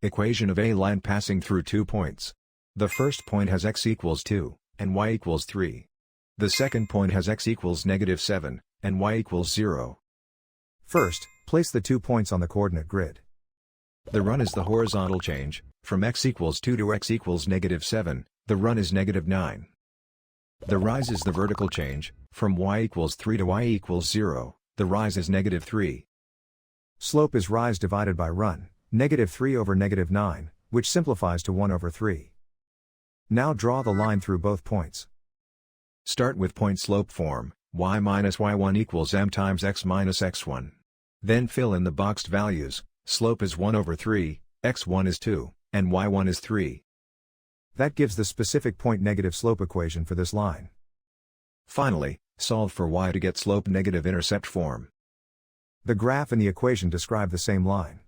Equation of a line passing through 2 points. The first point has x equals 2, and y equals 3. The second point has x equals -7, and y equals 0. First, place the 2 points on the coordinate grid. The run is the horizontal change, from x equals 2 to x equals -7, the run is -9. The rise is the vertical change, from y equals 3 to y equals 0, the rise is -3. Slope is rise divided by run, -3 over -9, which simplifies to 1 over 3. Now draw the line through both points. Start with point slope form, y minus y1 equals m times x minus x1. Then fill in the boxed values. Slope is 1 over 3, x1 is 2, and y1 is 3. That gives the specific point negative slope equation for this line. Finally, solve for y to get slope negative intercept form. The graph and the equation describe the same line.